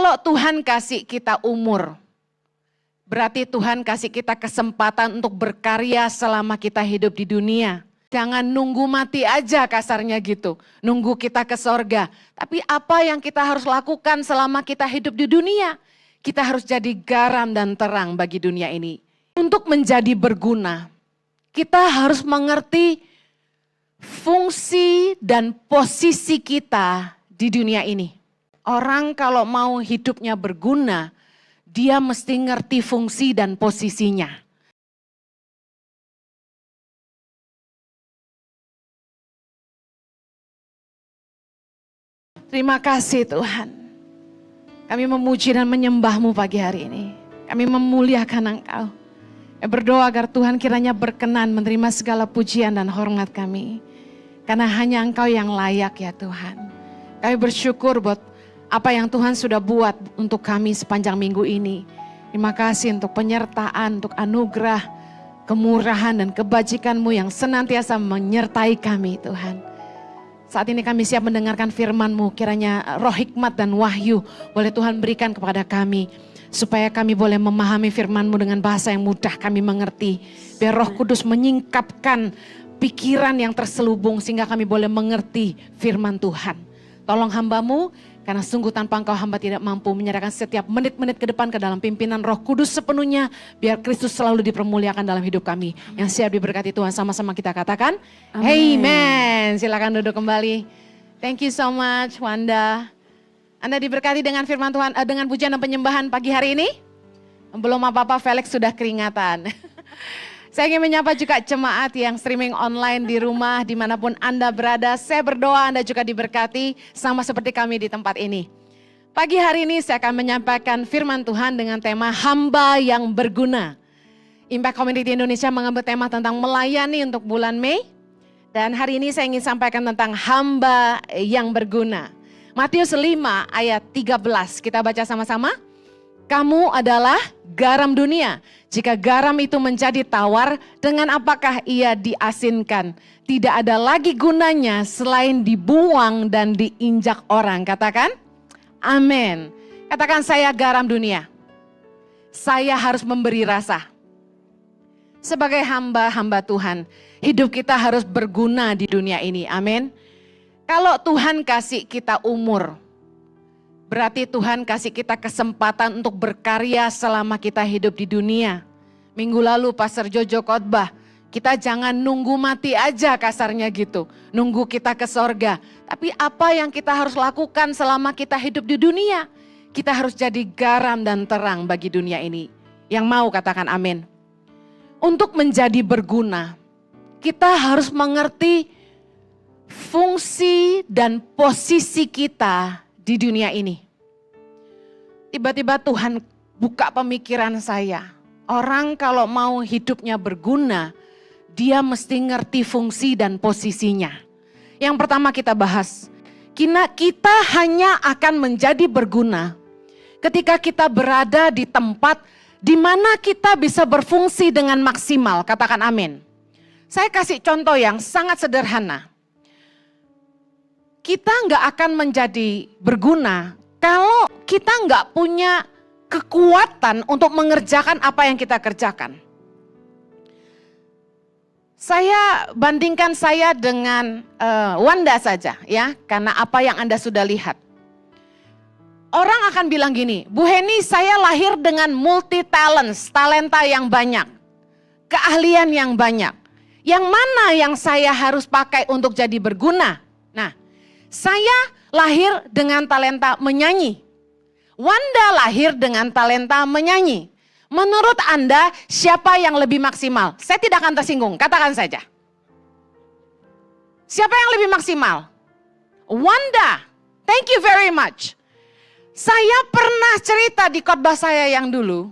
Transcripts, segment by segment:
Kalau Tuhan kasih kita umur, berarti Tuhan kasih kita kesempatan untuk berkarya selama kita hidup di dunia. Jangan nunggu mati aja kasarnya gitu, nunggu kita ke sorga. Tapi apa yang kita harus lakukan selama kita hidup di dunia? Kita harus jadi garam dan terang bagi dunia ini. Untuk menjadi berguna, kita harus mengerti fungsi dan posisi kita di dunia ini. Orang kalau mau hidupnya berguna, dia mesti ngerti fungsi dan posisinya. Terima kasih Tuhan. Kami memuji dan menyembah-Mu pagi hari ini. Kami memuliakan Engkau. Berdoa agar Tuhan kiranya berkenan menerima segala pujian dan hormat kami. Karena hanya Engkau yang layak ya Tuhan. Kami bersyukur buat apa yang Tuhan sudah buat untuk kami sepanjang minggu ini. Terima kasih untuk penyertaan, untuk anugerah, kemurahan dan kebajikan-Mu yang senantiasa menyertai kami Tuhan. Saat ini kami siap mendengarkan firman-Mu, kiranya roh hikmat dan wahyu boleh Tuhan berikan kepada kami. Supaya kami boleh memahami firman-Mu dengan bahasa yang mudah kami mengerti. Biar Roh Kudus menyingkapkan pikiran yang terselubung sehingga kami boleh mengerti firman Tuhan. Tolong hamba-Mu, karena sungguh tanpa Engkau hamba tidak mampu menyerahkan setiap menit-menit ke depan ke dalam pimpinan Roh Kudus sepenuhnya. Biar Kristus selalu dipermuliakan dalam hidup kami. Yang siap diberkati Tuhan, sama-sama kita katakan. Amen. Silakan duduk kembali. Thank you so much Wanda. Anda diberkati dengan firman Tuhan, dengan pujian dan penyembahan pagi hari ini? Belum apa-apa, Felix sudah keringatan. Saya ingin menyapa juga jemaat yang streaming online di rumah, dimanapun Anda berada. Saya berdoa Anda juga diberkati, sama seperti kami di tempat ini. Pagi hari ini saya akan menyampaikan firman Tuhan dengan tema hamba yang berguna. Impact Community Indonesia mengambil tema tentang melayani untuk bulan Mei. Dan hari ini saya ingin sampaikan tentang hamba yang berguna. Matius 5 ayat 13, kita baca sama-sama. Kamu adalah garam dunia. Jika garam itu menjadi tawar, dengan apakah ia diasinkan? Tidak ada lagi gunanya selain dibuang dan diinjak orang. Katakan, amin. Katakan, saya garam dunia. Saya harus memberi rasa. Sebagai hamba-hamba Tuhan, hidup kita harus berguna di dunia ini. Amin. Kalau Tuhan kasih kita umur, berarti Tuhan kasih kita kesempatan untuk berkarya selama kita hidup di dunia. Minggu lalu Pastor Jojo khotbah, kita jangan nunggu mati aja kasarnya gitu. Nunggu kita ke sorga. Tapi apa yang kita harus lakukan selama kita hidup di dunia? Kita harus jadi garam dan terang bagi dunia ini. Yang mau katakan amin. Untuk menjadi berguna, kita harus mengerti fungsi dan posisi kita di dunia ini. Tiba-tiba Tuhan buka pemikiran saya. Orang kalau mau hidupnya berguna, dia mesti ngerti fungsi dan posisinya. Yang pertama kita bahas, kita hanya akan menjadi berguna ketika kita berada di tempat di mana kita bisa berfungsi dengan maksimal. Katakan amin. Saya kasih contoh yang sangat sederhana. Kita nggak akan menjadi berguna kalau kita nggak punya kekuatan untuk mengerjakan apa yang kita kerjakan. Saya bandingkan saya dengan Wanda saja ya, karena apa yang Anda sudah lihat. Orang akan bilang gini, Bu Heni saya lahir dengan multi talents, talenta yang banyak, keahlian yang banyak. Yang mana yang saya harus pakai untuk jadi berguna? Nah, saya lahir dengan talenta menyanyi. Wanda lahir dengan talenta menyanyi. Menurut Anda, siapa yang lebih maksimal? Saya tidak akan tersinggung, katakan saja. Siapa yang lebih maksimal? Wanda, thank you very much. Saya pernah cerita di khotbah saya yang dulu.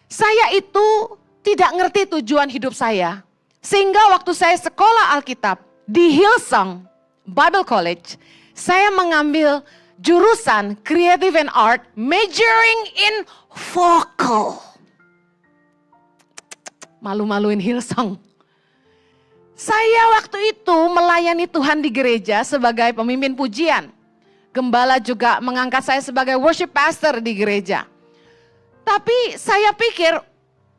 Saya itu tidak ngerti tujuan hidup saya. Sehingga waktu saya sekolah Alkitab di Hillsong Bible College, saya mengambil jurusan Creative and Art, majoring in vocal. Malu-maluin Hillsong. Saya waktu itu melayani Tuhan di gereja sebagai pemimpin pujian. gembala juga mengangkat saya sebagai worship pastor di gereja. Tapi saya pikir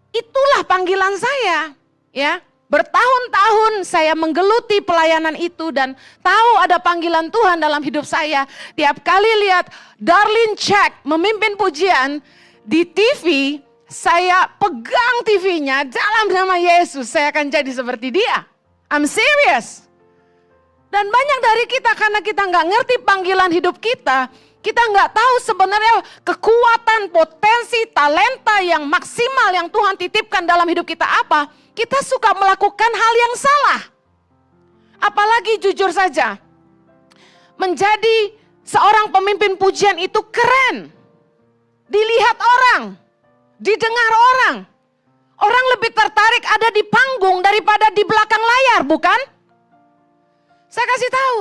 itulah panggilan saya, ya. Bertahun-tahun saya menggeluti pelayanan itu dan tahu ada panggilan Tuhan dalam hidup saya. Tiap kali lihat Darlene Check memimpin pujian di TV, saya pegang TV-nya dalam nama Yesus, saya akan jadi seperti dia. I'm serious. Dan banyak dari kita karena kita nggak ngerti panggilan hidup kita, kita nggak tahu sebenarnya kekuatan, potensi, talenta yang maksimal yang Tuhan titipkan dalam hidup kita apa. Kita suka melakukan hal yang salah. Apalagi jujur saja, menjadi seorang pemimpin pujian itu keren. Dilihat orang, didengar orang. Orang lebih tertarik ada di panggung daripada di belakang layar, bukan? Saya kasih tahu,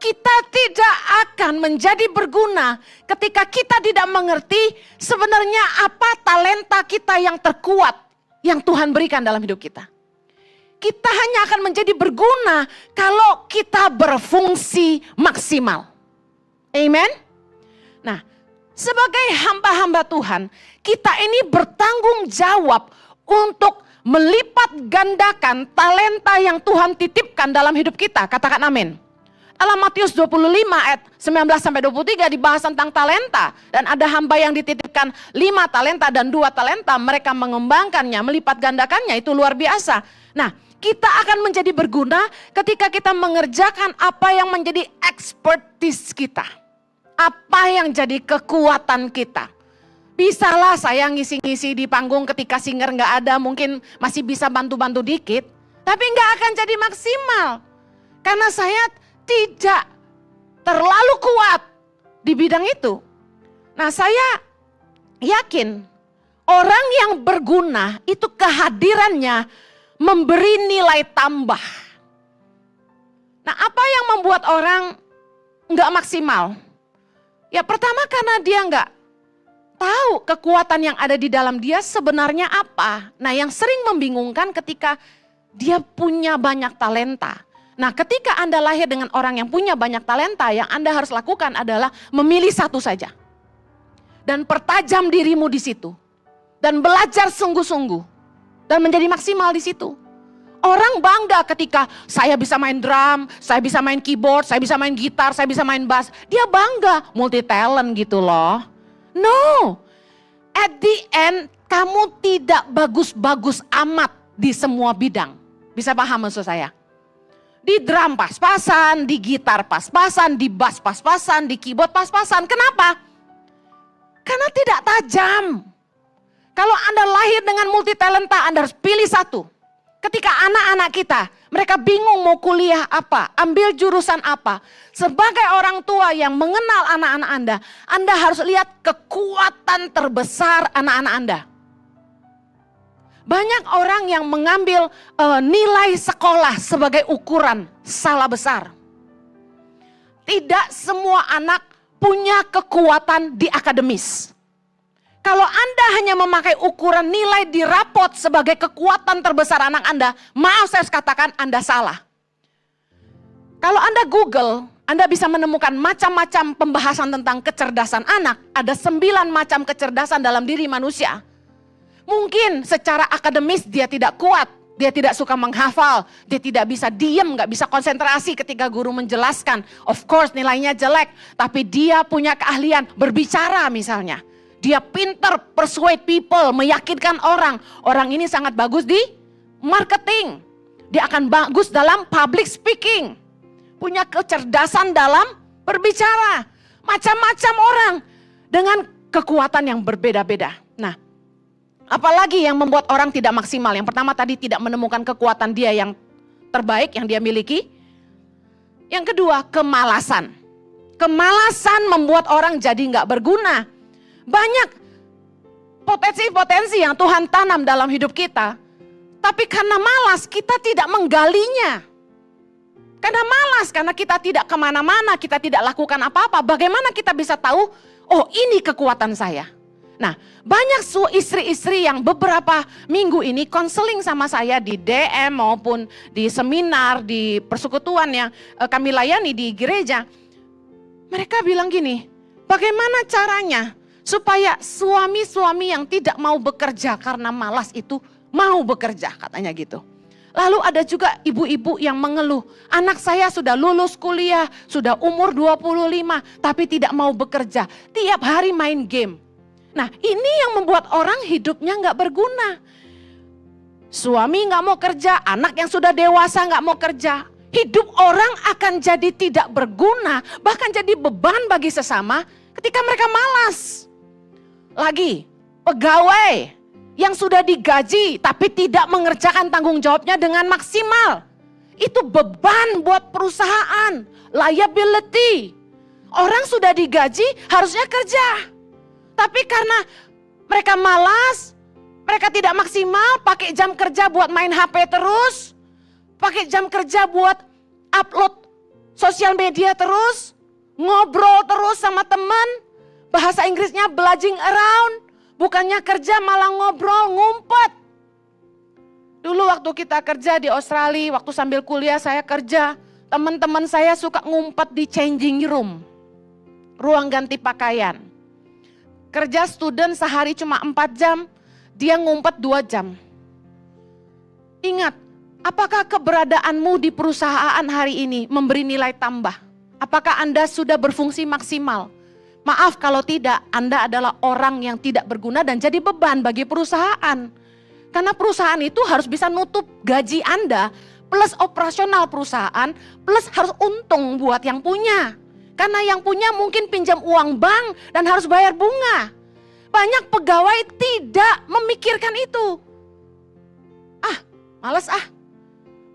kita tidak akan menjadi berguna ketika kita tidak mengerti sebenarnya apa talenta kita yang terkuat yang Tuhan berikan dalam hidup kita. Kita hanya akan menjadi berguna kalau kita berfungsi maksimal. Amen? Nah, sebagai hamba-hamba Tuhan, kita ini bertanggung jawab untuk melipat gandakan talenta yang Tuhan titipkan dalam hidup kita. Katakan amin. Dalam Matius 25 ayat 19-23 dibahas tentang talenta. Dan ada hamba yang dititipkan 5 talenta dan 2 talenta. Mereka mengembangkannya, melipat gandakannya, itu luar biasa. Nah, kita akan menjadi berguna ketika kita mengerjakan apa yang menjadi expertise kita. Apa yang jadi kekuatan kita. Bisalah saya ngisi-ngisi di panggung ketika singer gak ada, mungkin masih bisa bantu-bantu dikit. Tapi gak akan jadi maksimal. Karena saya tidak terlalu kuat di bidang itu. Nah, saya yakin orang yang berguna itu kehadirannya memberi nilai tambah. Nah, apa yang membuat orang nggak maksimal? Ya pertama karena dia nggak tahu kekuatan yang ada di dalam dia sebenarnya apa. Nah, yang sering membingungkan ketika dia punya banyak talenta. Nah, ketika Anda lahir dengan orang yang punya banyak talenta, yang Anda harus lakukan adalah memilih satu saja. Dan pertajam dirimu di situ. Dan belajar sungguh-sungguh. Dan menjadi maksimal di situ. Orang bangga ketika saya bisa main drum, saya bisa main keyboard, saya bisa main gitar, saya bisa main bass. Dia bangga, multi talent gitu loh. No, at the end kamu tidak bagus-bagus amat di semua bidang. Bisa paham maksud saya? Di drum pas-pasan, di gitar pas-pasan, di bass pas-pasan, di keyboard pas-pasan. Kenapa? Karena tidak tajam. Kalau Anda lahir dengan multi talenta, Anda harus pilih satu. Ketika anak-anak kita, mereka bingung mau kuliah apa, ambil jurusan apa. Sebagai orang tua yang mengenal anak-anak Anda harus lihat kekuatan terbesar anak-anak Anda. Banyak orang yang mengambil nilai sekolah sebagai ukuran, salah besar. Tidak semua anak punya kekuatan di akademis. Kalau Anda hanya memakai ukuran nilai di rapot sebagai kekuatan terbesar anak Anda, maaf saya harus katakan Anda salah. Kalau Anda Google, Anda bisa menemukan macam-macam pembahasan tentang kecerdasan anak. Ada 9 macam kecerdasan dalam diri manusia. Mungkin secara akademis dia tidak kuat, dia tidak suka menghafal, dia tidak bisa diem, gak bisa konsentrasi ketika guru menjelaskan. Of course nilainya jelek, tapi dia punya keahlian berbicara misalnya. Dia pinter persuade people, meyakinkan orang. Orang ini sangat bagus di marketing. Dia akan bagus dalam public speaking. Punya kecerdasan dalam berbicara. Macam-macam orang dengan kekuatan yang berbeda-beda. Nah, apalagi yang membuat orang tidak maksimal? Yang pertama tadi tidak menemukan kekuatan dia yang terbaik yang dia miliki. Yang kedua, kemalasan. Kemalasan membuat orang jadi nggak berguna. Banyak potensi-potensi yang Tuhan tanam dalam hidup kita. Tapi karena malas kita tidak menggalinya. Karena malas, karena kita tidak kemana-mana, kita tidak lakukan apa-apa. Bagaimana kita bisa tahu, oh ini kekuatan saya. Nah, banyak istri-istri yang beberapa minggu ini konseling sama saya di DM maupun di seminar, di persekutuan yang kami layani di gereja. Mereka bilang gini, bagaimana caranya supaya suami-suami yang tidak mau bekerja karena malas itu mau bekerja, katanya gitu. Lalu ada juga ibu-ibu yang mengeluh, anak saya sudah lulus kuliah, sudah umur 25, tapi tidak mau bekerja. Tiap hari main game. Nah, ini yang membuat orang hidupnya gak berguna. Suami gak mau kerja, anak yang sudah dewasa gak mau kerja. Hidup orang akan jadi tidak berguna, bahkan jadi beban bagi sesama ketika mereka malas. Lagi, pegawai yang sudah digaji tapi tidak mengerjakan tanggung jawabnya dengan maksimal. Itu beban buat perusahaan, liability. Orang sudah digaji harusnya kerja. Tapi karena mereka malas, mereka tidak maksimal, pakai jam kerja buat main HP terus, pakai jam kerja buat upload sosial media terus, ngobrol terus sama teman, bahasa Inggrisnya bladging around. Bukannya kerja malah ngobrol, ngumpet. Dulu waktu kita kerja di Australia, waktu sambil kuliah saya kerja, teman-teman saya suka ngumpet di changing room, ruang ganti pakaian. Kerja student sehari cuma 4 jam, dia ngumpet 2 jam. Ingat, apakah keberadaanmu di perusahaan hari ini memberi nilai tambah? Apakah Anda sudah berfungsi maksimal? Maaf kalau tidak, Anda adalah orang yang tidak berguna dan jadi beban bagi perusahaan. Karena perusahaan itu harus bisa nutup gaji Anda, plus operasional perusahaan, plus harus untung buat yang punya. Karena yang punya mungkin pinjam uang bank dan harus bayar bunga. Banyak pegawai tidak memikirkan itu. Males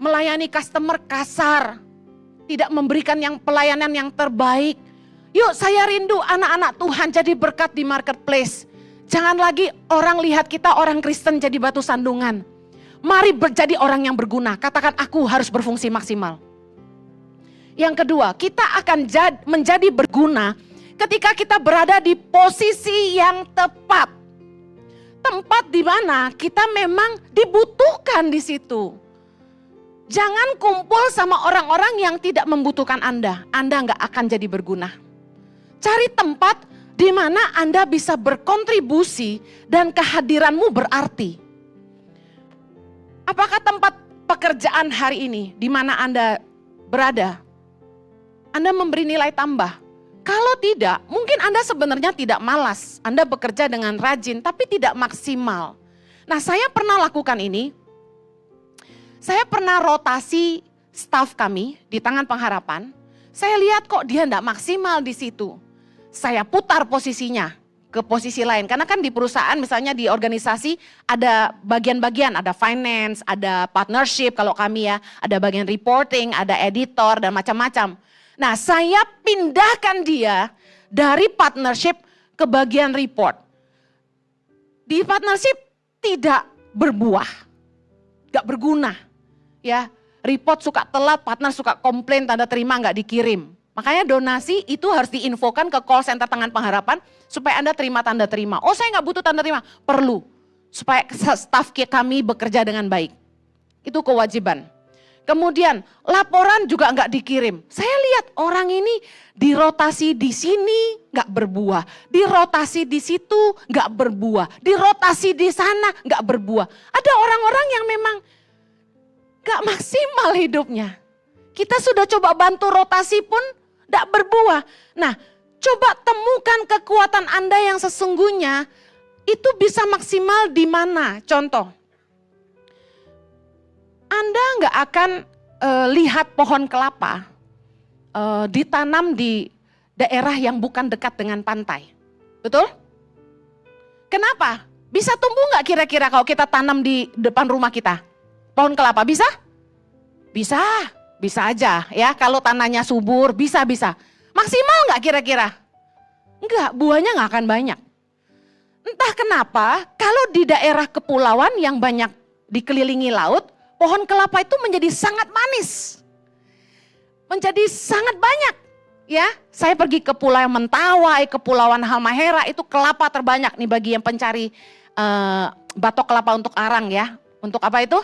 melayani customer kasar, tidak memberikan pelayanan yang terbaik. Yuk, saya rindu anak-anak Tuhan jadi berkat di marketplace. Jangan lagi orang lihat kita orang Kristen jadi batu sandungan. Mari menjadi orang yang berguna. Katakan, aku harus berfungsi maksimal. Yang kedua, kita akan menjadi berguna ketika kita berada di posisi yang tepat. Tempat di mana kita memang dibutuhkan di situ. Jangan kumpul sama orang-orang yang tidak membutuhkan Anda. Anda nggak akan jadi berguna. Cari tempat di mana Anda bisa berkontribusi dan kehadiranmu berarti. Apakah tempat pekerjaan hari ini di mana Anda berada, Anda memberi nilai tambah? Kalau tidak, mungkin Anda sebenarnya tidak malas. Anda bekerja dengan rajin tapi tidak maksimal. Nah, saya pernah lakukan ini. Saya pernah rotasi staf kami di Tangan Pengharapan. Saya lihat kok dia tidak maksimal di situ. Saya putar posisinya ke posisi lain. Karena kan di perusahaan misalnya di organisasi ada bagian-bagian, ada finance, ada partnership kalau kami ya, ada bagian reporting, ada editor dan macam-macam. Nah, saya pindahkan dia dari partnership ke bagian report. Di partnership tidak berbuah, gak berguna. Ya, report suka telat, partner suka komplain, tanda terima gak dikirim. Makanya donasi itu harus diinfokan ke call center Tangan Pengharapan supaya Anda terima tanda terima. Oh, saya nggak butuh tanda terima, perlu supaya staf kami bekerja dengan baik. Itu kewajiban. Kemudian laporan juga nggak dikirim. Saya lihat orang ini dirotasi di sini nggak berbuah, dirotasi di situ nggak berbuah, dirotasi di sana nggak berbuah. Ada orang-orang yang memang nggak maksimal hidupnya. Kita sudah coba bantu rotasi pun tidak berbuah. Nah, coba temukan kekuatan Anda yang sesungguhnya, itu bisa maksimal di mana? Contoh, Anda nggak akan lihat pohon kelapa ditanam di daerah yang bukan dekat dengan pantai. Betul? Kenapa? Bisa tumbuh nggak kira-kira kalau kita tanam di depan rumah kita? Pohon kelapa bisa? Bisa. Bisa aja ya, kalau tanahnya subur bisa. Maksimal nggak kira-kira? Enggak, buahnya nggak akan banyak. Entah kenapa kalau di daerah kepulauan yang banyak dikelilingi laut, pohon kelapa itu menjadi sangat manis. Menjadi sangat banyak. Ya, saya pergi ke Pulau Mentawai, Kepulauan Halmahera, itu kelapa terbanyak nih bagi yang pencari batok kelapa untuk arang ya. Untuk apa itu?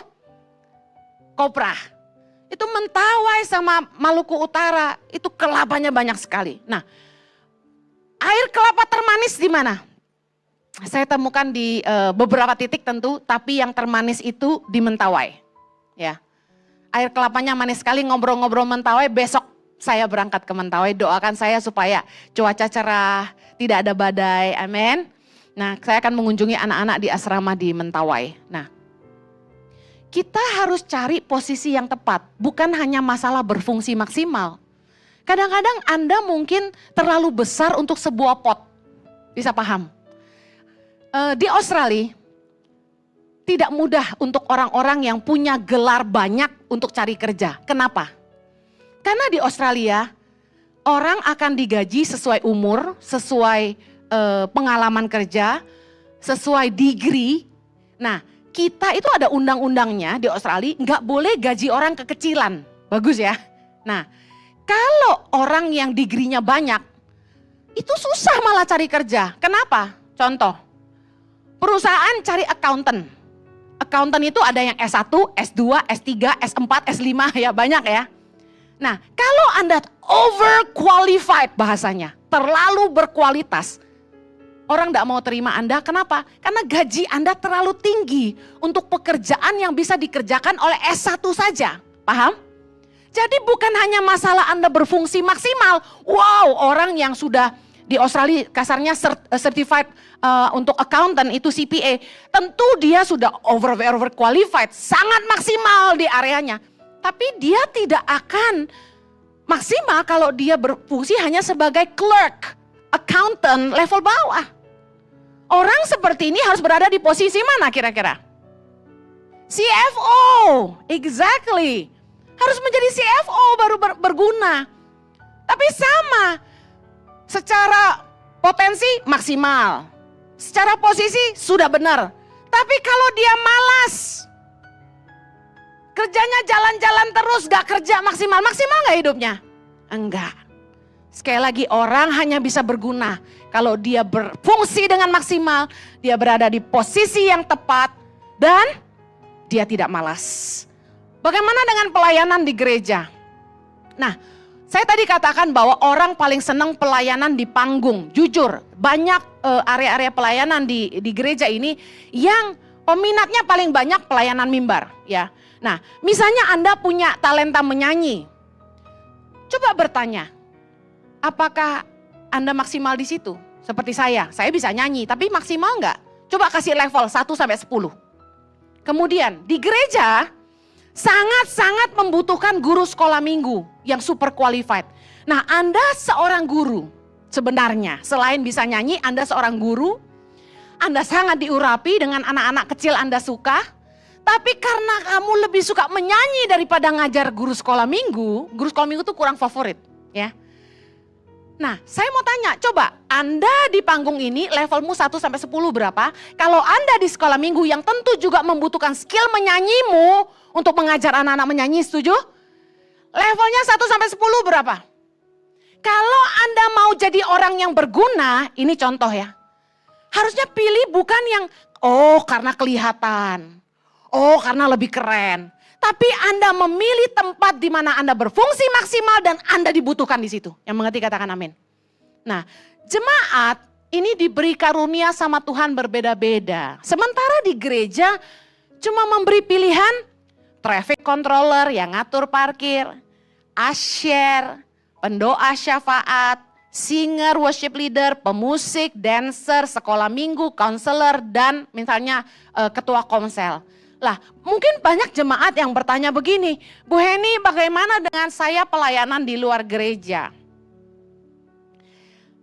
Kopra. Itu Mentawai sama Maluku Utara, itu kelapanya banyak sekali. Nah, air kelapa termanis di mana? Saya temukan di beberapa titik tentu, tapi yang termanis itu di Mentawai. Ya, air kelapanya manis sekali, ngobrol-ngobrol Mentawai. Besok saya berangkat ke Mentawai, doakan saya supaya cuaca cerah, tidak ada badai, amin. Nah, saya akan mengunjungi anak-anak di asrama di Mentawai. Nah, kita harus cari posisi yang tepat, bukan hanya masalah berfungsi maksimal. Kadang-kadang Anda mungkin terlalu besar untuk sebuah pot, bisa paham? Di Australia, tidak mudah untuk orang-orang yang punya gelar banyak untuk cari kerja. Kenapa? Karena di Australia, orang akan digaji sesuai umur, sesuai pengalaman kerja, sesuai degree. Nah, kita itu ada undang-undangnya di Australia, nggak boleh gaji orang kekecilan. Bagus ya. Nah, kalau orang yang degree-nya banyak, itu susah malah cari kerja. Kenapa? Contoh, perusahaan cari accountant. Accountant itu ada yang S1, S2, S3, S4, S5, ya banyak ya. Nah, kalau Anda overqualified bahasanya, terlalu berkualitas, orang tidak mau terima Anda, kenapa? Karena gaji Anda terlalu tinggi untuk pekerjaan yang bisa dikerjakan oleh S1 saja, paham? Jadi bukan hanya masalah Anda berfungsi maksimal, wow orang yang sudah di Australia kasarnya certified untuk accountant itu CPA, tentu dia sudah overqualified, sangat maksimal di areanya. Tapi dia tidak akan maksimal kalau dia berfungsi hanya sebagai clerk, accountant level bawah. Orang seperti ini harus berada di posisi mana kira-kira? CFO, exactly. Harus menjadi CFO baru berguna. Tapi sama, secara potensi maksimal, secara posisi sudah benar. Tapi kalau dia malas, kerjanya jalan-jalan terus, gak kerja maksimal. Maksimal gak hidupnya? Enggak. Sekali lagi orang hanya bisa berguna kalau dia berfungsi dengan maksimal, dia berada di posisi yang tepat, dan dia tidak malas. Bagaimana dengan pelayanan di gereja? Nah, saya tadi katakan bahwa orang paling senang pelayanan di panggung. Jujur, banyak area-area pelayanan di gereja ini yang peminatnya paling banyak pelayanan mimbar. Ya. Nah, misalnya Anda punya talenta menyanyi. Coba bertanya, apakah Anda maksimal di situ? Seperti saya bisa nyanyi, tapi maksimal enggak? Coba kasih level 1 sampai 10. Kemudian di gereja sangat-sangat membutuhkan guru sekolah minggu yang super qualified. Nah, Anda seorang guru sebenarnya, selain bisa nyanyi, Anda seorang guru, Anda sangat diurapi dengan anak-anak kecil Anda suka, tapi karena kamu lebih suka menyanyi daripada ngajar guru sekolah minggu itu kurang favorit, ya. Nah, saya mau tanya, coba Anda di panggung ini levelmu 1 sampai 10 berapa? Kalau Anda di sekolah minggu yang tentu juga membutuhkan skill menyanyimu untuk mengajar anak-anak menyanyi, setuju? Levelnya 1 sampai 10 berapa? Kalau Anda mau jadi orang yang berguna, ini contoh ya. Harusnya pilih bukan yang, oh karena kelihatan, oh karena lebih keren. Tapi Anda memilih tempat di mana Anda berfungsi maksimal dan Anda dibutuhkan di situ. Yang mengerti katakan amin. Nah, jemaat ini diberi karunia sama Tuhan berbeda-beda. Sementara di gereja cuma memberi pilihan traffic controller yang ngatur parkir, usher, pendoa syafaat, singer, worship leader, pemusik, dancer, sekolah minggu, counselor, dan misalnya ketua komsel. Lah, mungkin banyak jemaat yang bertanya begini, Bu Heni, bagaimana dengan saya pelayanan di luar gereja?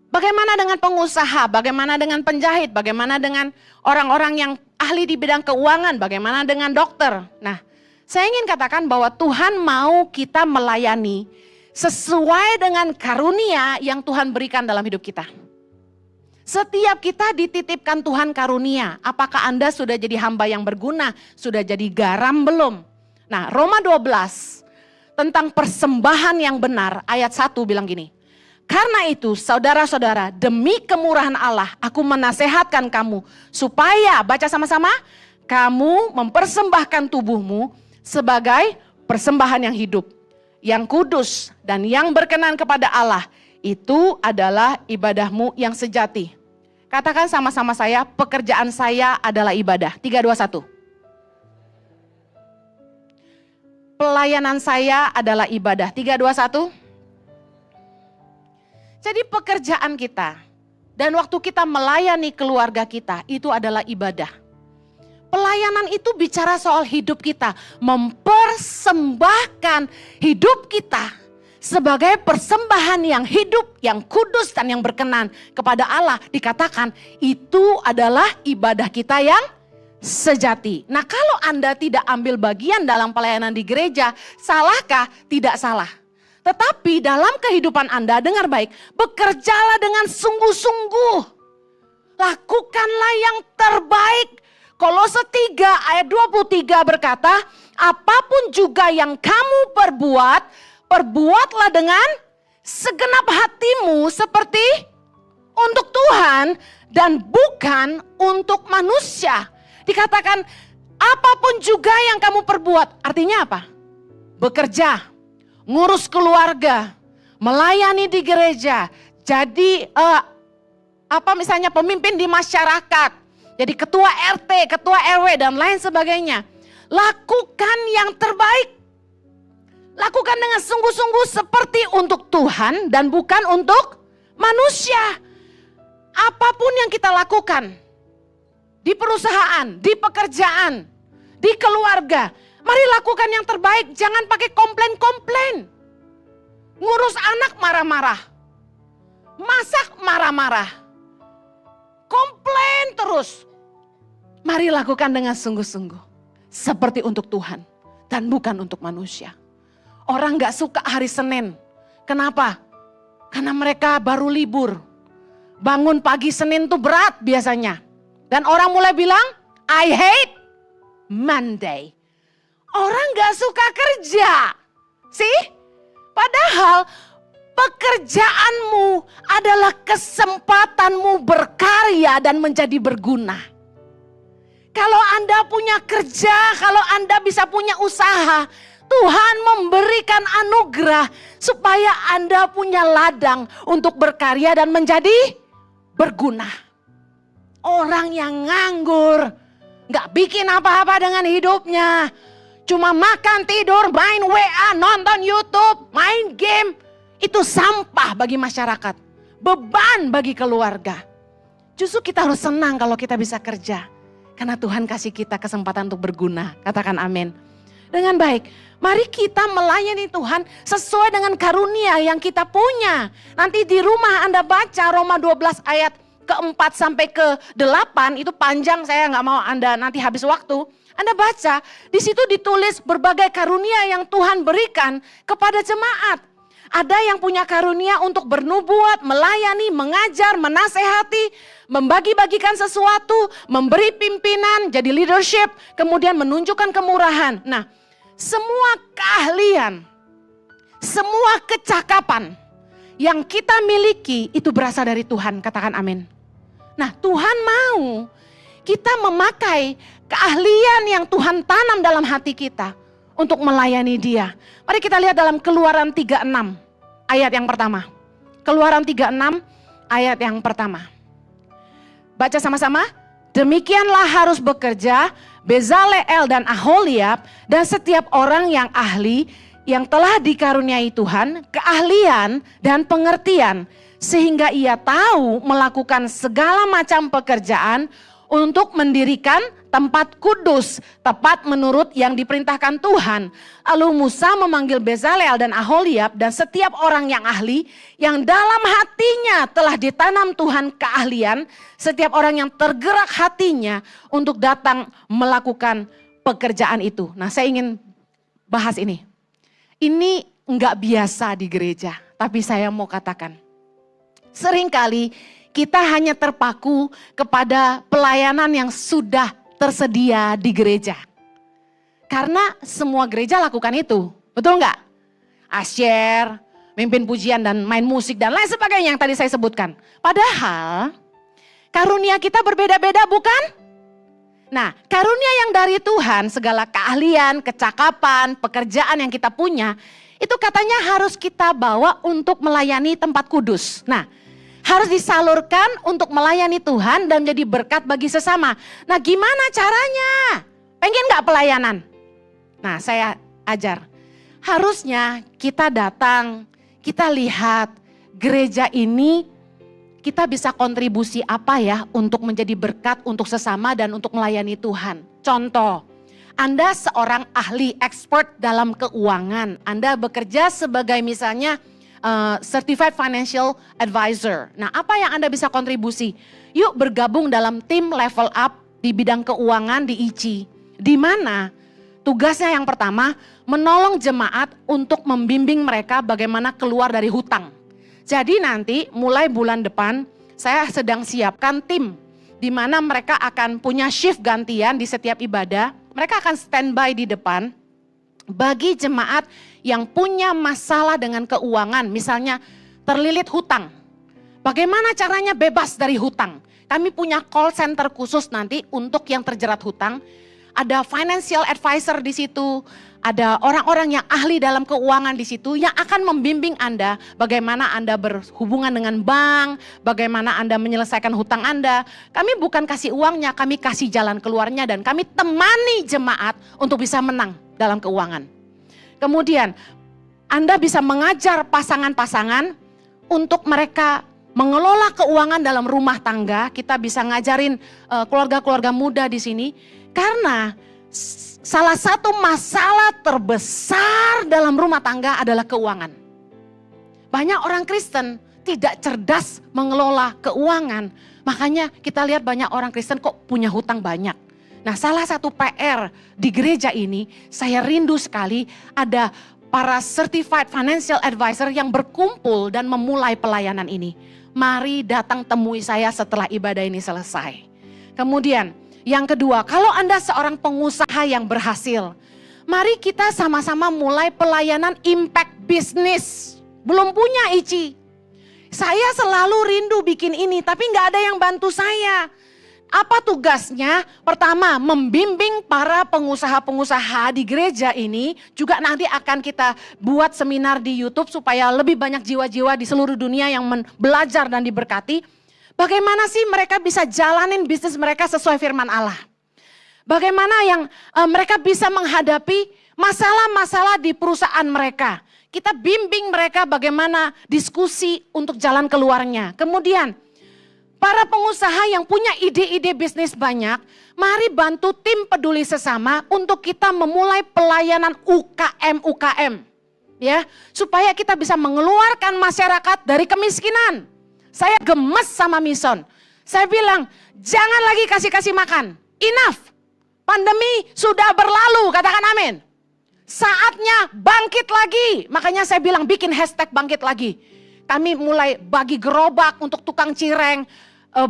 Bagaimana dengan pengusaha? Bagaimana dengan penjahit? Bagaimana dengan orang-orang yang ahli di bidang keuangan? Bagaimana dengan dokter? Nah, saya ingin katakan bahwa Tuhan mau kita melayani sesuai dengan karunia yang Tuhan berikan dalam hidup kita. Setiap kita dititipkan Tuhan karunia. Apakah Anda sudah jadi hamba yang berguna? Sudah jadi garam belum? Nah, Roma 12 tentang persembahan yang benar, ayat 1 bilang gini. Karena itu saudara-saudara, demi kemurahan Allah, aku menasehatkan kamu supaya, baca sama-sama, kamu mempersembahkan tubuhmu sebagai persembahan yang hidup, yang kudus, dan yang berkenan kepada Allah. Itu adalah ibadahmu yang sejati. Katakan sama-sama saya, pekerjaan saya adalah ibadah. 3, 2, 1. Pelayanan saya adalah ibadah. 3, 2, 1. Jadi pekerjaan kita dan waktu kita melayani keluarga kita itu adalah ibadah. Pelayanan itu bicara soal hidup kita. Mempersembahkan hidup kita sebagai persembahan yang hidup, yang kudus dan yang berkenan kepada Allah. Dikatakan itu adalah ibadah kita yang sejati. Nah, kalau Anda tidak ambil bagian dalam pelayanan di gereja, salahkah? Tidak salah. Tetapi dalam kehidupan Anda, dengar baik, bekerjalah dengan sungguh-sungguh. Lakukanlah yang terbaik. Kolose 3 ayat 23 berkata, apapun juga yang kamu perbuat, perbuatlah dengan segenap hatimu seperti untuk Tuhan dan bukan untuk manusia. Dikatakan apapun juga yang kamu perbuat, artinya apa? Bekerja, ngurus keluarga, melayani di gereja, jadi misalnya pemimpin di masyarakat, jadi ketua RT, ketua RW dan lain sebagainya. Lakukan yang terbaik. Lakukan dengan sungguh-sungguh seperti untuk Tuhan dan bukan untuk manusia. Apapun yang kita lakukan, di perusahaan, di pekerjaan, di keluarga, mari lakukan yang terbaik, jangan pakai komplain-komplain. Ngurus anak marah-marah, masak marah-marah, komplain terus. Mari lakukan dengan sungguh-sungguh, seperti untuk Tuhan dan bukan untuk manusia. Orang gak suka hari Senin, kenapa? Karena mereka baru libur. Bangun pagi Senin tuh berat biasanya. Dan orang mulai bilang, I hate Monday. Orang gak suka kerja. Sih? Padahal pekerjaanmu adalah kesempatanmu berkarya dan menjadi berguna. Kalau Anda punya kerja, kalau Anda bisa punya usaha, Tuhan memberikan anugerah supaya Anda punya ladang untuk berkarya dan menjadi berguna. Orang yang nganggur, gak bikin apa-apa dengan hidupnya. Cuma makan, tidur, main WA, nonton YouTube, main game. Itu sampah bagi masyarakat. Beban bagi keluarga. Justru kita harus senang kalau kita bisa kerja. Karena Tuhan kasih kita kesempatan untuk berguna. Katakan amin. Dengan baik, mari kita melayani Tuhan sesuai dengan karunia yang kita punya. Nanti di rumah Anda baca Roma 12 ayat ke-4 sampai ke-8, itu panjang, saya nggak mau Anda nanti habis waktu. Anda baca, di situ ditulis berbagai karunia yang Tuhan berikan kepada jemaat. Ada yang punya karunia untuk bernubuat, melayani, mengajar, menasehati, membagi-bagikan sesuatu, memberi pimpinan, jadi leadership, kemudian menunjukkan kemurahan. Nah, semua keahlian, semua kecakapan yang kita miliki itu berasal dari Tuhan, katakan amin. Nah, Tuhan mau kita memakai keahlian yang Tuhan tanam dalam hati kita untuk melayani Dia. Mari kita lihat dalam Keluaran 36 ayat yang pertama. Keluaran 36 ayat yang pertama. Baca sama-sama. Demikianlah harus bekerja Bezaleel dan Aholiab dan setiap orang yang ahli yang telah dikaruniai Tuhan keahlian dan pengertian sehingga ia tahu melakukan segala macam pekerjaan untuk mendirikan tempat kudus tepat menurut yang diperintahkan Tuhan. Lalu Musa memanggil Bezaleel dan Aholiab dan setiap orang yang ahli yang dalam hatinya telah ditanam Tuhan keahlian, setiap orang yang tergerak hatinya untuk datang melakukan pekerjaan itu. Nah, saya ingin bahas ini. Ini enggak biasa di gereja, tapi saya mau katakan. Seringkali kita hanya terpaku kepada pelayanan yang sudah tersedia di gereja. Karena semua gereja lakukan itu, betul nggak? Asyir, mimpin pujian dan main musik dan lain sebagainya yang tadi saya sebutkan. Padahal karunia kita berbeda-beda bukan? Nah, karunia yang dari Tuhan, segala keahlian, kecakapan, pekerjaan yang kita punya, itu katanya harus kita bawa untuk melayani tempat kudus. Nah, harus disalurkan untuk melayani Tuhan dan menjadi berkat bagi sesama. Nah, gimana caranya? Pengen gak pelayanan? Nah, saya ajar. Harusnya kita datang, kita lihat gereja ini, kita bisa kontribusi apa ya untuk menjadi berkat untuk sesama dan untuk melayani Tuhan. Contoh, Anda seorang ahli expert dalam keuangan. Anda bekerja sebagai misalnya Certified Financial Advisor. Nah, apa yang Anda bisa kontribusi? Yuk bergabung dalam tim level up di bidang keuangan di ICI. Di mana tugasnya yang pertama menolong jemaat untuk membimbing mereka bagaimana keluar dari hutang. Jadi nanti mulai bulan depan saya sedang siapkan tim di mana mereka akan punya shift gantian di setiap ibadah. Mereka akan standby di depan bagi jemaat yang punya masalah dengan keuangan, misalnya terlilit hutang. Bagaimana caranya bebas dari hutang? Kami punya call center khusus nanti untuk yang terjerat hutang. Ada financial advisor di situ, ada orang-orang yang ahli dalam keuangan di situ yang akan membimbing Anda bagaimana Anda berhubungan dengan bank, bagaimana Anda menyelesaikan hutang Anda. Kami bukan kasih uangnya, kami kasih jalan keluarnya dan kami temani jemaat untuk bisa menang dalam keuangan. Kemudian Anda bisa mengajar pasangan-pasangan untuk mereka mengelola keuangan dalam rumah tangga. Kita bisa ngajarin keluarga-keluarga muda di sini. Karena salah satu masalah terbesar dalam rumah tangga adalah keuangan. Banyak orang Kristen tidak cerdas mengelola keuangan. Makanya kita lihat banyak orang Kristen kok punya hutang banyak. Nah, salah satu PR di gereja ini, saya rindu sekali ada para Certified Financial Advisor yang berkumpul dan memulai pelayanan ini. Mari datang temui saya setelah ibadah ini selesai. Kemudian, yang kedua, kalau Anda seorang pengusaha yang berhasil, mari kita sama-sama mulai pelayanan impact business. Belum punya ICI. Saya selalu rindu bikin ini, tapi nggak ada yang bantu saya. Apa tugasnya? Pertama, membimbing para pengusaha-pengusaha di gereja ini. Juga nanti akan kita buat seminar di YouTube supaya lebih banyak jiwa-jiwa di seluruh dunia yang belajar dan diberkati. Bagaimana sih mereka bisa jalanin bisnis mereka sesuai firman Allah? Bagaimana yang mereka bisa menghadapi masalah-masalah di perusahaan mereka? Kita bimbing mereka bagaimana diskusi untuk jalan keluarnya. Kemudian para pengusaha yang punya ide-ide bisnis banyak, mari bantu tim peduli sesama untuk kita memulai pelayanan UKM. Ya, supaya kita bisa mengeluarkan masyarakat dari kemiskinan. Saya gemes sama Mison. Saya bilang, jangan lagi kasih makan. Enough. Pandemi sudah berlalu, katakan amin. Saatnya bangkit lagi. Makanya saya bilang bikin hashtag bangkit lagi. Kami mulai bagi gerobak untuk tukang cireng,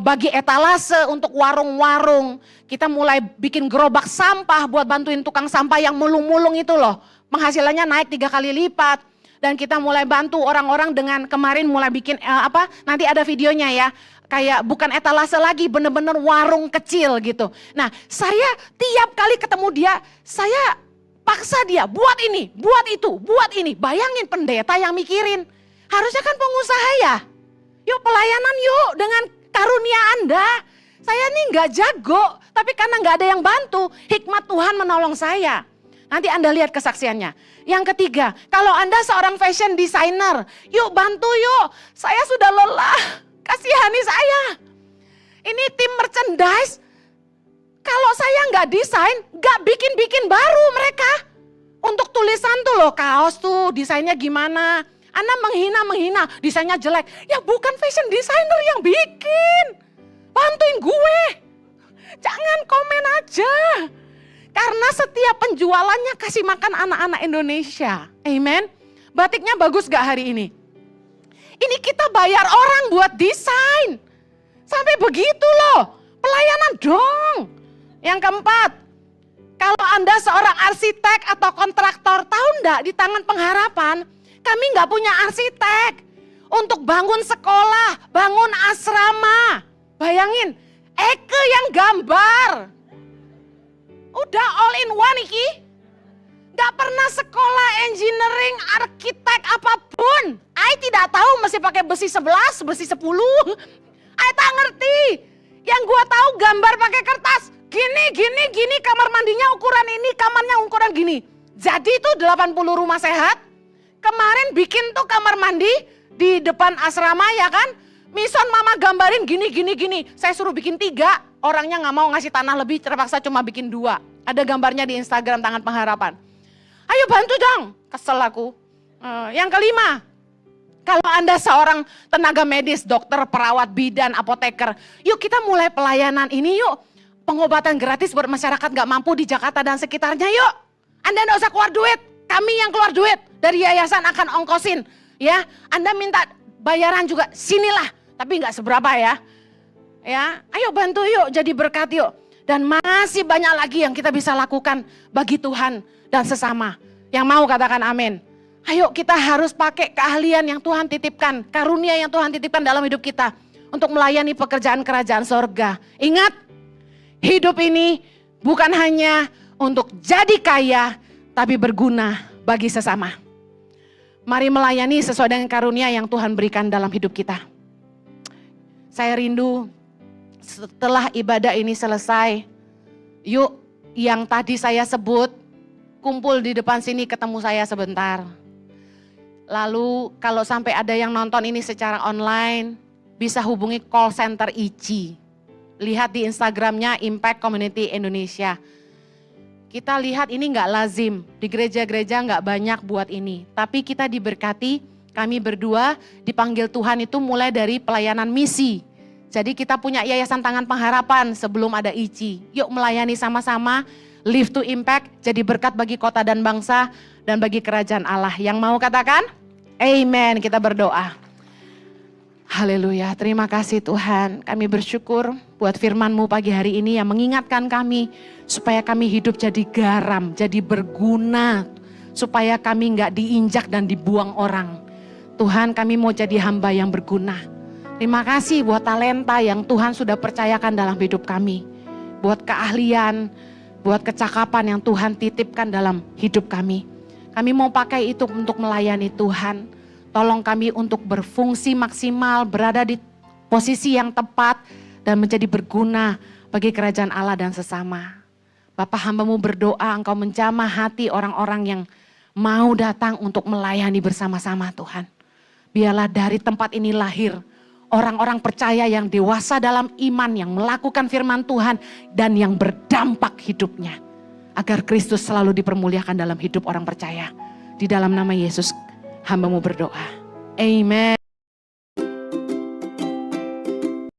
bagi etalase untuk warung-warung. Kita mulai bikin gerobak sampah buat bantuin tukang sampah yang mulung-mulung itu loh. Penghasilannya naik 3 kali lipat. Dan kita mulai bantu orang-orang dengan kemarin mulai bikin nanti ada videonya ya. Kayak bukan etalase lagi, bener-bener warung kecil gitu. Nah, saya tiap kali ketemu dia, saya paksa dia buat ini, buat itu, buat ini. Bayangin pendeta yang mikirin. Harusnya kan pengusaha ya. Yuk pelayanan yuk dengan karunia Anda. Saya nih gak jago, tapi karena gak ada yang bantu, hikmat Tuhan menolong saya. Nanti Anda lihat kesaksiannya. Yang ketiga, kalau Anda seorang fashion designer, yuk bantu yuk. Saya sudah lelah, kasihani saya. Ini tim merchandise, kalau saya nggak desain, nggak bikin baru mereka. Untuk tulisan tuh loh, kaos tuh desainnya gimana. Anda menghina, desainnya jelek. Ya bukan fashion designer yang bikin. Bantuin gue. Jangan komen aja. Karena setiap penjualannya kasih makan anak-anak Indonesia. Amen. Batiknya bagus gak hari ini? Ini kita bayar orang buat desain. Sampai begitu loh. Pelayanan dong. Yang keempat. Kalau Anda seorang arsitek atau kontraktor, tahu enggak di Tangan Pengharapan, kami enggak punya arsitek. Untuk bangun sekolah, bangun asrama. Bayangin, Eke yang gambar. Udah all in one iki. Gak pernah sekolah engineering, arsitek apapun. I tidak tahu mesti pakai besi 11, besi 10. I tak ngerti. Yang gua tahu gambar pakai kertas. Gini, kamar mandinya ukuran ini, kamarnya ukuran gini. Jadi itu 80 rumah sehat. Kemarin bikin tuh kamar mandi di depan asrama ya kan. Mison mama gambarin gini. Saya suruh bikin 3, orangnya gak mau ngasih tanah lebih, terpaksa cuma bikin 2. Ada gambarnya di Instagram Tangan Pengharapan. Ayo bantu dong, kesel aku. Yang kelima, kalau Anda seorang tenaga medis, dokter, perawat, bidan, apoteker. Yuk kita mulai pelayanan ini yuk. Pengobatan gratis buat masyarakat gak mampu di Jakarta dan sekitarnya yuk. Anda gak usah keluar duit, kami yang keluar duit. Dari yayasan akan ongkosin. Ya, Anda minta bayaran juga, sinilah. Tapi gak seberapa ya. Ya, ayo bantu yuk, jadi berkat yuk. Dan masih banyak lagi yang kita bisa lakukan bagi Tuhan dan sesama. Yang mau katakan amin. Ayo kita harus pakai keahlian yang Tuhan titipkan. Karunia yang Tuhan titipkan dalam hidup kita. Untuk melayani pekerjaan kerajaan sorga. Ingat, hidup ini bukan hanya untuk jadi kaya, tapi berguna bagi sesama. Mari melayani sesuai dengan karunia yang Tuhan berikan dalam hidup kita. Saya rindu setelah ibadah ini selesai, yuk yang tadi saya sebut, kumpul di depan sini ketemu saya sebentar. Lalu kalau sampai ada yang nonton ini secara online, bisa hubungi call center ICI. Lihat di Instagramnya Impact Community Indonesia. Kita lihat ini nggak lazim, di gereja-gereja nggak banyak buat ini. Tapi kita diberkati, kami berdua dipanggil Tuhan itu mulai dari pelayanan misi. Jadi kita punya Yayasan Tangan Pengharapan sebelum ada ICI. Yuk melayani sama-sama, live to impact, jadi berkat bagi kota dan bangsa, dan bagi kerajaan Allah. Yang mau katakan? Amen, kita berdoa. Haleluya, terima kasih Tuhan. Kami bersyukur buat firman-Mu pagi hari ini yang mengingatkan kami supaya kami hidup jadi garam, jadi berguna. Supaya kami nggak diinjak dan dibuang orang. Tuhan, kami mau jadi hamba yang berguna. Terima kasih buat talenta yang Tuhan sudah percayakan dalam hidup kami. Buat keahlian, buat kecakapan yang Tuhan titipkan dalam hidup kami. Kami mau pakai itu untuk melayani Tuhan. Tolong kami untuk berfungsi maksimal, berada di posisi yang tepat, dan menjadi berguna bagi kerajaan Allah dan sesama. Bapa, hamba-Mu berdoa Engkau menjamah hati orang-orang yang mau datang untuk melayani bersama-sama Tuhan. Biarlah dari tempat ini lahir orang-orang percaya yang dewasa dalam iman, yang melakukan firman Tuhan dan yang berdampak hidupnya. Agar Kristus selalu dipermuliakan dalam hidup orang percaya. Di dalam nama Yesus hamba-Mu berdoa. Amen.